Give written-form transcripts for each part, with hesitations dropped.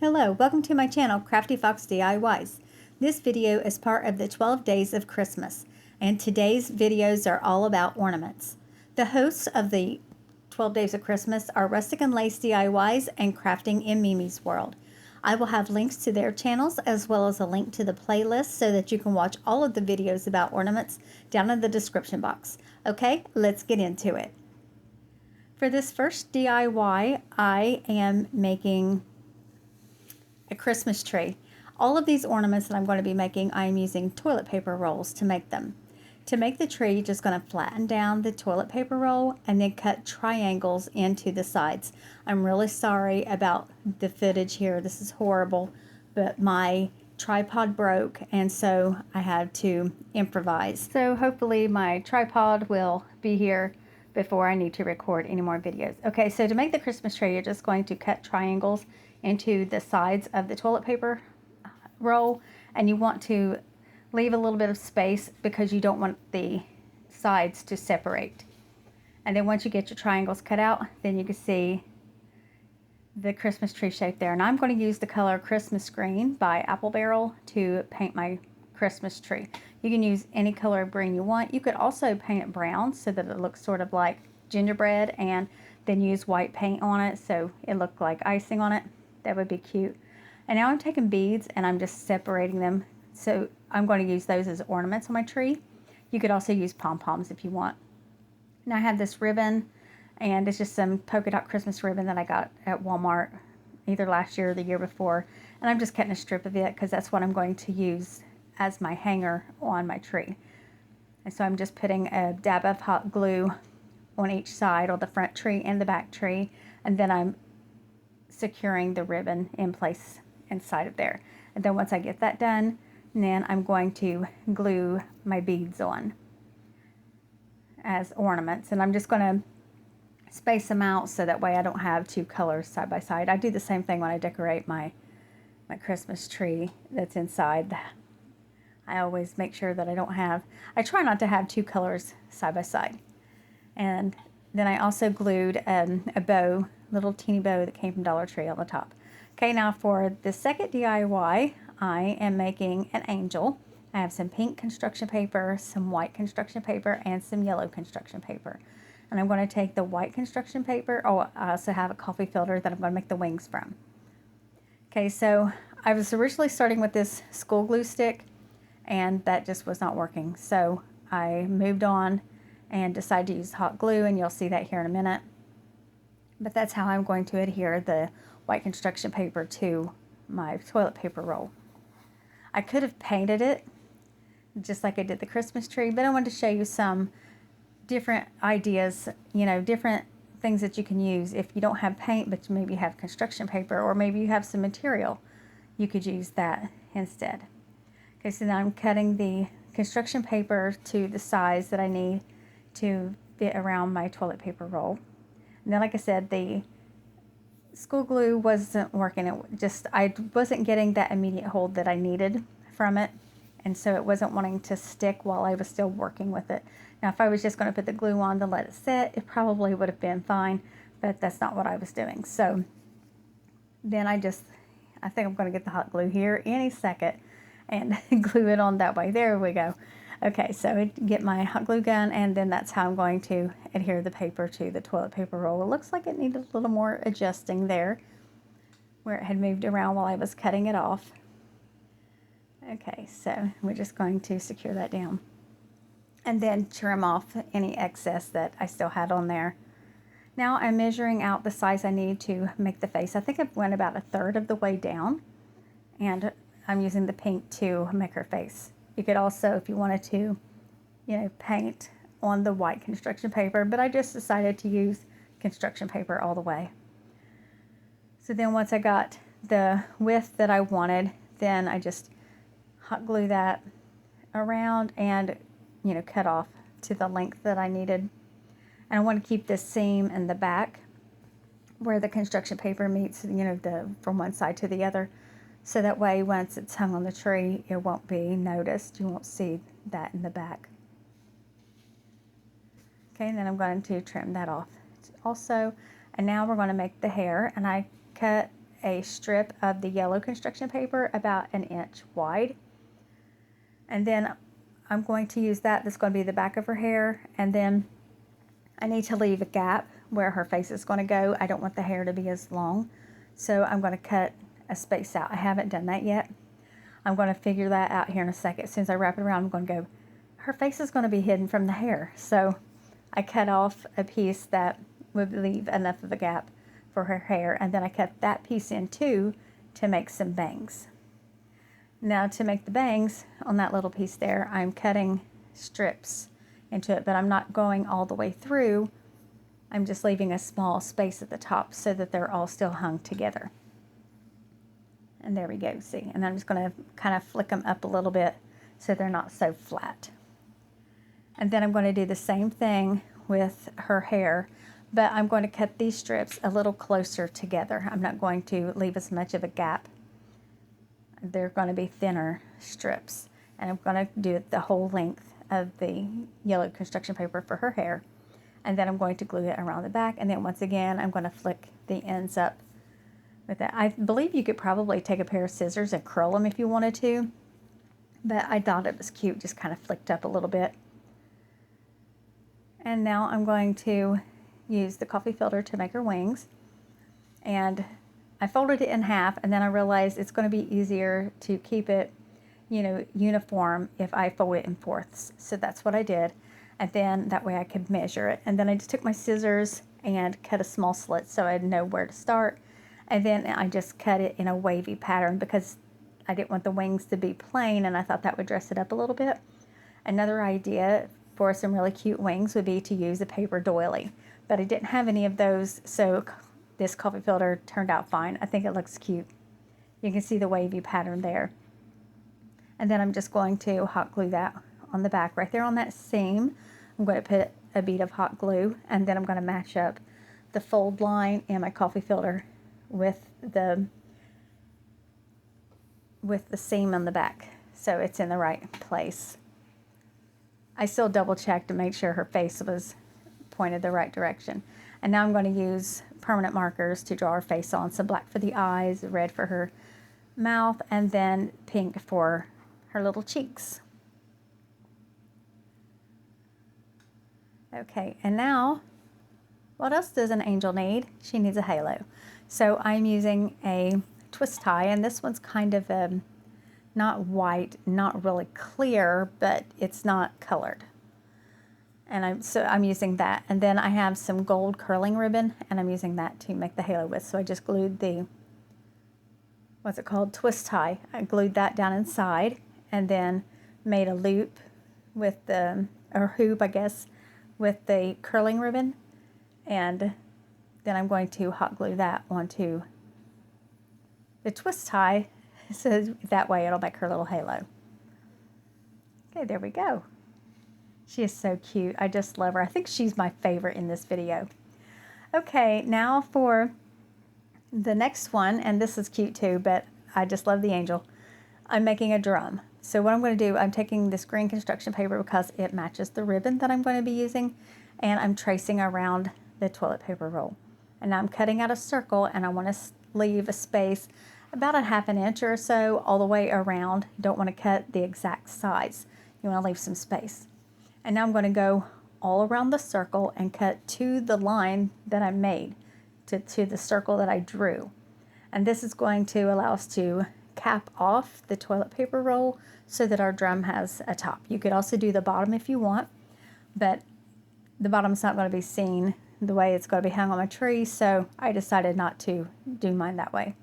Hello, welcome to my channel, Crafty Fox DIYs. This video is part of the 12 Days of Christmas, and today's videos are all about ornaments. The hosts of the 12 Days of Christmas are Rustic and Lace DIYs and Crafting in Mimi's World. I will have links to their channels as well as a link to the playlist so that you can watch all of the videos about ornaments down in the description box. Okay, let's get into it. For this first DIY, I am making a Christmas tree. All of these ornaments that I'm going to be making, I am using toilet paper rolls to make them. To make the tree, you're just going to flatten down the toilet paper roll and then cut triangles into the sides. I'm really sorry about the footage here. This is horrible, but my tripod broke and so I had to improvise. So hopefully my tripod will be here before I need to record any more videos. Okay, so to make the Christmas tree, you're just going to cut triangles into the sides of the toilet paper roll, and you want to leave a little bit of space because you don't want the sides to separate. And then once you get your triangles cut out, then you can see the Christmas tree shape there. And I'm going to use the color Christmas Green by Apple Barrel to paint my Christmas tree. You can use any color of green you want. You could also paint it brown so that it looks sort of like gingerbread, and then use white paint on it so it looked like icing on it. That would be cute. And now I'm taking beads and I'm just separating them. So I'm going to use those as ornaments on my tree. You could also use pom-poms if you want. Now I have this ribbon, and it's just some polka dot Christmas ribbon that I got at Walmart either last year or the year before. And I'm just cutting a strip of it because that's what I'm going to use as my hanger on my tree. And so I'm just putting a dab of hot glue on each side, on the front tree and the back tree. And then I'm securing the ribbon in place inside of there. And then once I get that done, then I'm going to glue my beads on as ornaments. And I'm just going to space them out so that way I don't have two colors side by side. I do the same thing when I decorate my Christmas tree that's inside. I always make sure that I try not to have two colors side by side. And then I also glued a bow, little teeny bow that came from Dollar Tree on the top. Okay, now for the second DIY, I am making an angel. I have some pink construction paper, some white construction paper, and some yellow construction paper. And I'm going to take the white construction paper. Oh, I also have a coffee filter that I'm going to make the wings from. Okay, so I was originally starting with this school glue stick, and that just was not working. So I moved on and decided to use hot glue, and you'll see that here in a minute. But that's how I'm going to adhere the white construction paper to my toilet paper roll. I could have painted it just like I did the Christmas tree, but I wanted to show you some different ideas, different things that you can use if you don't have paint, but you maybe have construction paper, or maybe you have some material. You could use that instead. Okay, so now I'm cutting the construction paper to the size that I need to fit around my toilet paper roll. And then, like I said, the school glue wasn't working. I wasn't getting that immediate hold that I needed from it, and so it wasn't wanting to stick while I was still working with it. Now, if I was just going to put the glue on to let it set, it probably would have been fine, but that's not what I was doing. So then I think I'm going to get the hot glue here any second and glue it on that way. There we go. Okay, so I get my hot glue gun, and then that's how I'm going to adhere the paper to the toilet paper roll. It looks like it needed a little more adjusting there where it had moved around while I was cutting it off. Okay, so we're just going to secure that down and then trim off any excess that I still had on there. Now I'm measuring out the size I need to make the face. I think I went about 1/3 of the way down, and I'm using the pink to make her face. You could also, if you wanted to, paint on the white construction paper, but I just decided to use construction paper all the way. So then once I got the width that I wanted, then I just hot glue that around and, cut off to the length that I needed. And I want to keep this seam in the back where the construction paper meets, from one side to the other. So that way, once it's hung on the tree, it won't be noticed. You won't see that in the back. Okay, and then I'm going to trim that off also. And now we're going to make the hair. And I cut a strip of the yellow construction paper about 1 inch wide. And then I'm going to use that. That's going to be the back of her hair. And then I need to leave a gap where her face is going to go. I don't want the hair to be as long. So I'm going to cut a space out. I haven't done that yet. I'm going to figure that out here in a second. As soon as I wrap it around, I'm going to go, her face is going to be hidden from the hair. So I cut off a piece that would leave enough of a gap for her hair. And then I cut that piece in too to make some bangs. Now to make the bangs on that little piece there, I'm cutting strips into it, but I'm not going all the way through. I'm just leaving a small space at the top so that they're all still hung together. And there we go, see? And I'm just going to kind of flick them up a little bit so they're not so flat. And then I'm going to do the same thing with her hair, but I'm going to cut these strips a little closer together. I'm not going to leave as much of a gap. They're going to be thinner strips. And I'm going to do it the whole length of the yellow construction paper for her hair. And then I'm going to glue it around the back. And then once again, I'm going to flick the ends up with that. I believe you could probably take a pair of scissors and curl them if you wanted to. But I thought it was cute, just kind of flicked up a little bit. And now I'm going to use the coffee filter to make her wings. And I folded it in half, and then I realized it's going to be easier to keep it, uniform if I fold it in fourths. So that's what I did. And then that way I could measure it. And then I just took my scissors and cut a small slit so I'd know where to start. And then I just cut it in a wavy pattern because I didn't want the wings to be plain, and I thought that would dress it up a little bit. Another idea for some really cute wings would be to use a paper doily. But I didn't have any of those, so this coffee filter turned out fine. I think it looks cute. You can see the wavy pattern there. And then I'm just going to hot glue that on the back right there on that seam. I'm going to put a bead of hot glue, and then I'm going to match up the fold line and my coffee filter with the seam on the back so it's in the right place. I still double checked to make sure her face was pointed the right direction. And now I'm going to use permanent markers to draw her face on. Some black for the eyes, red for her mouth, and then pink for her little cheeks. Okay, and now, what else does an angel need? She needs a halo. So I'm using a twist tie, and this one's kind of not white, not really clear, but it's not colored. And I'm using that. And then I have some gold curling ribbon, and I'm using that to make the halo with. So I just glued the, what's it called, twist tie. I glued that down inside, and then made a loop with the, or hoop, I guess, with the curling ribbon. And then I'm going to hot glue that onto the twist tie, so that way it'll make her little halo. Okay, there we go. She is so cute. I just love her. I think she's my favorite in this video. Okay, now for the next one, and this is cute too, but I just love the angel. I'm making a drum. So what I'm going to do, I'm taking this green construction paper because it matches the ribbon that I'm going to be using, and I'm tracing around the toilet paper roll. And now I'm cutting out a circle, and I want to leave a space about 1/2 inch or so all the way around. You don't want to cut the exact size. You want to leave some space. And now I'm going to go all around the circle and cut to the line that I made, to the circle that I drew. And this is going to allow us to cap off the toilet paper roll so that our drum has a top. You could also do the bottom if you want, but the bottom's not going to be seen the way it's going to be hung on my tree, so I decided not to do mine that way.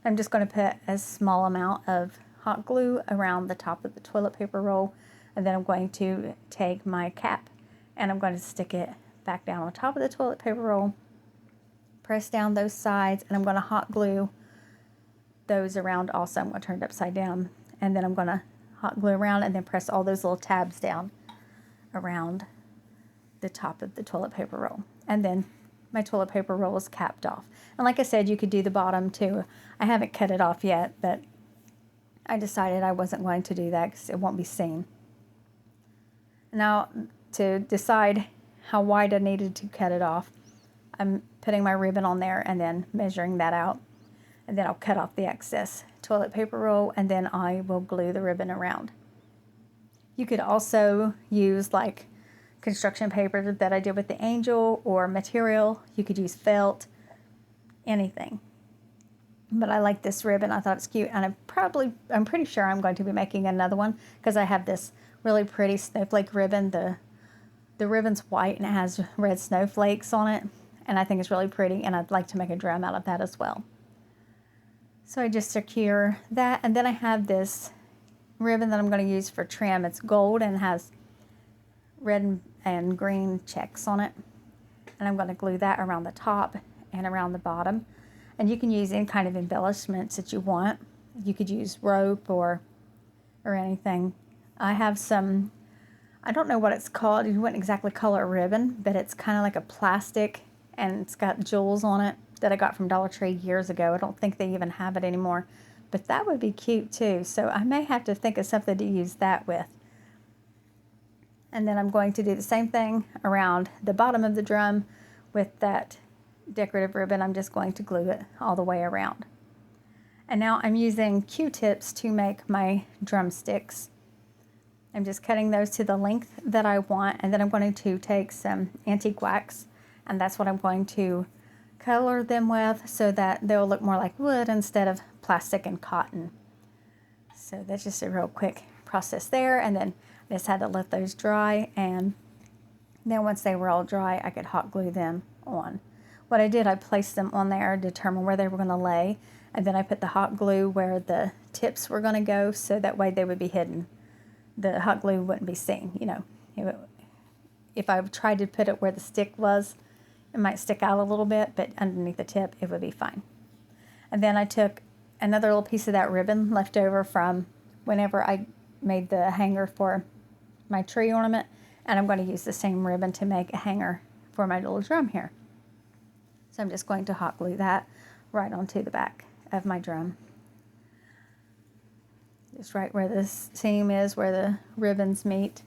I'm just going to put a small amount of hot glue around the top of the toilet paper roll, and then I'm going to take my cap and I'm going to stick it back down on top of the toilet paper roll, press down those sides, and I'm going to hot glue those around also. I'm going to turn it upside down, and then I'm going to hot glue around and then press all those little tabs down around the top of the toilet paper roll. And then my toilet paper roll is capped off. And like I said, you could do the bottom too. I haven't cut it off yet, but I decided I wasn't going to do that because it won't be seen. Now, to decide how wide I needed to cut it off, I'm putting my ribbon on there and then measuring that out. And then I'll cut off the excess toilet paper roll, and then I will glue the ribbon around. You could also use like construction paper that I did with the angel, or material. You could use felt, anything. But I like this ribbon. I thought it's cute, and I'm pretty sure I'm going to be making another one because I have this really pretty snowflake ribbon. The ribbon's white and it has red snowflakes on it, and I think it's really pretty, and I'd like to make a drum out of that as well. So I just secure that, and then I have this ribbon that I'm going to use for trim. It's gold and has red and green checks on it, and I'm going to glue that around the top and around the bottom. And you can use any kind of embellishments that you want. You could use rope or anything. I have some, I don't know what it's called. You wouldn't exactly call it a ribbon, but it's kind of like a plastic, and it's got jewels on it that I got from Dollar Tree years ago. I don't think they even have it anymore, but that would be cute too. So I may have to think of something to use that with. And then I'm going to do the same thing around the bottom of the drum with that decorative ribbon. I'm just going to glue it all the way around. And now I'm using Q-tips to make my drumsticks. I'm just cutting those to the length that I want, and then I'm going to take some antique wax, and that's what I'm going to color them with so that they'll look more like wood instead of plastic and cotton. So that's just a real quick process there, and then I just had to let those dry, and then once they were all dry, I could hot glue them on. What I did, I placed them on there, determined where they were going to lay, and then I put the hot glue where the tips were going to go, so that way they would be hidden. The hot glue wouldn't be seen, you know. If I tried to put it where the stick was, it might stick out a little bit, but underneath the tip, it would be fine. And then I took another little piece of that ribbon left over from whenever I made the hanger for my tree ornament, and I'm going to use the same ribbon to make a hanger for my little drum here. So I'm just going to hot glue that right onto the back of my drum. Just right where the seam is, where the ribbons meet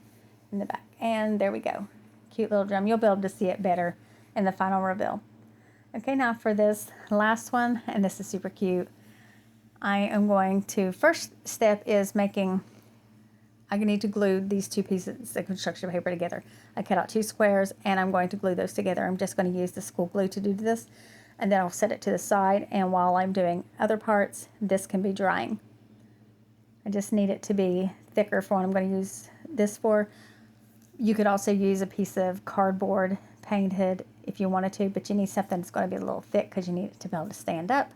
in the back. And there we go. Cute little drum. You'll be able to see it better in the final reveal. Okay, now for this last one, and this is super cute. I am going to, first step is making, I need to glue these two pieces of construction paper together. I cut out 2 squares, and I'm going to glue those together. I'm just going to use the school glue to do this, and then I'll set it to the side, and while I'm doing other parts, this can be drying. I just need it to be thicker for what I'm going to use this for. You could also use a piece of cardboard painted if you wanted to, but you need something that's going to be a little thick because you need it to be able to stand up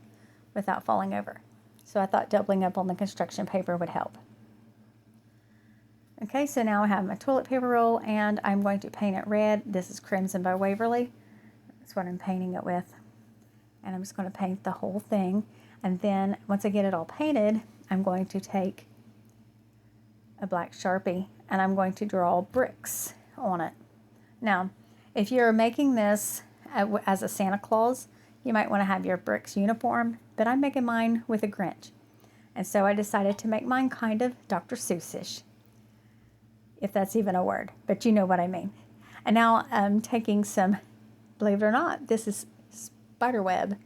without falling over. So I thought doubling up on the construction paper would help. Okay, so now I have my toilet paper roll, and I'm going to paint it red. This is Crimson by Waverly. That's what I'm painting it with. And I'm just going to paint the whole thing. And then once I get it all painted, I'm going to take a black Sharpie, and I'm going to draw bricks on it. Now, if you're making this as a Santa Claus, you might want to have your bricks uniform, but I'm making mine with a Grinch. And so I decided to make mine kind of Dr. Seuss-ish, if that's even a word, but you know what I mean. And now I'm taking some, believe it or not, this is spiderweb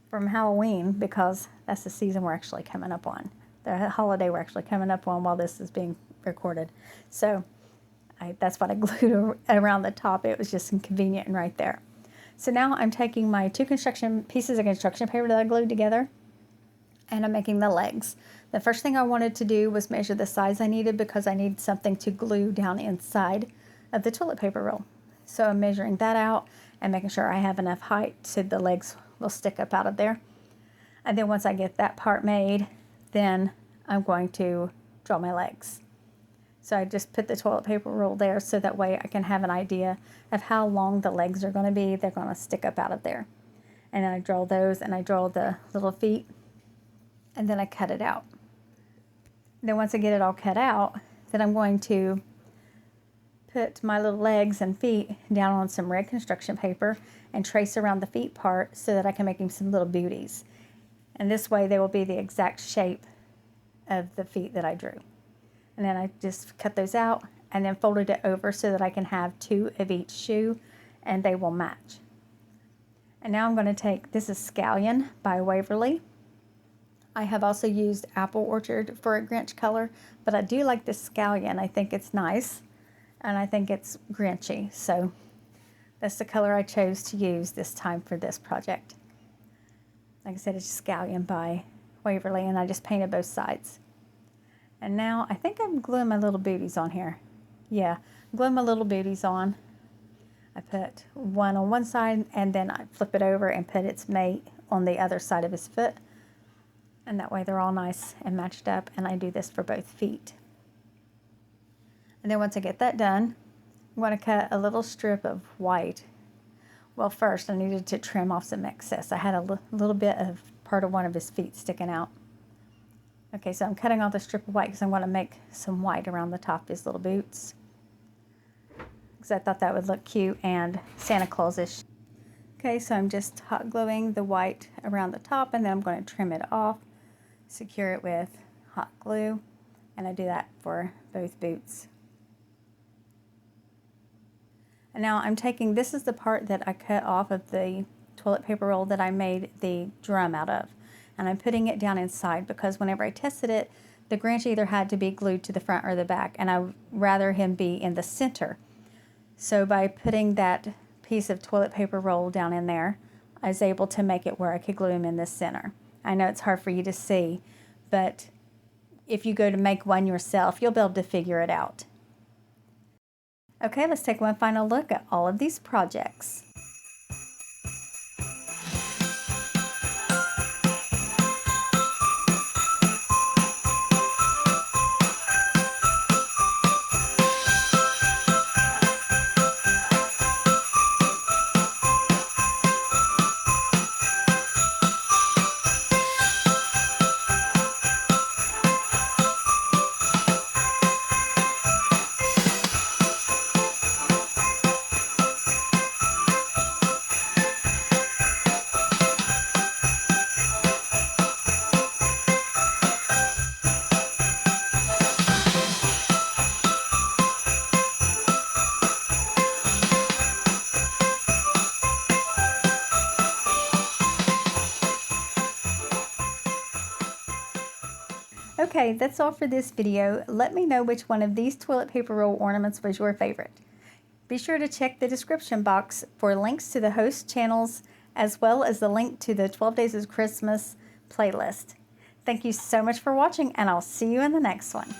from Halloween, because that's the season we're actually coming up on. The holiday we're actually coming up on while this is being recorded. So that's what I glued around the top. It was just convenient and right there. So now I'm taking my 2 pieces of construction paper that I glued together, and I'm making the legs. The first thing I wanted to do was measure the size I needed, because I need something to glue down inside of the toilet paper roll. So I'm measuring that out and making sure I have enough height so the legs will stick up out of there. And then once I get that part made, then I'm going to draw my legs. So I just put the toilet paper roll there so that way I can have an idea of how long the legs are going to be. They're going to stick up out of there. And then I draw those, and I draw the little feet, and then I cut it out. Then once I get it all cut out, then I'm going to put my little legs and feet down on some red construction paper and trace around the feet part so that I can make them some little booties. And this way they will be the exact shape of the feet that I drew. And then I just cut those out and then folded it over so that I can have 2 of each shoe, and they will match. And now I'm going to take, this is Scallion by Waverly, I have also used Apple Orchard for a Grinch color, but I do like the scallion. I think it's nice, and I think it's Grinchy, so that's the color I chose to use this time for this project. Like I said, it's Scallion by Waverly, and I just painted both sides. And now I think I'm gluing my little booties on here. Yeah, gluing my little booties on. I put one on one side, and then I flip it over and put its mate on the other side of his foot. And that way they're all nice and matched up, and I do this for both feet. And then once I get that done, I'm going to cut a little strip of white. Well, first I needed to trim off some excess. I had a little bit of part of one of his feet sticking out. Okay, so I'm cutting off the strip of white because I want to make some white around the top of his little boots, because I thought that would look cute and Santa Claus-ish. Okay, so I'm just hot gluing the white around the top, and then I'm going to trim it off, secure it with hot glue, and I do that for both boots. And now I'm taking, this is the part that I cut off of the toilet paper roll that I made the drum out of. And I'm putting it down inside because whenever I tested it, the Grinch either had to be glued to the front or the back, and I would rather him be in the center. So by putting that piece of toilet paper roll down in there, I was able to make it where I could glue him in the center. I know it's hard for you to see, but if you go to make one yourself, you'll be able to figure it out. Okay, let's take one final look at all of these projects. Okay, that's all for this video. Let me know which one of these toilet paper roll ornaments was your favorite. Be sure to check the description box for links to the host channels, as well as the link to the 12 Days of Christmas playlist. Thank you so much for watching, and I'll see you in the next one.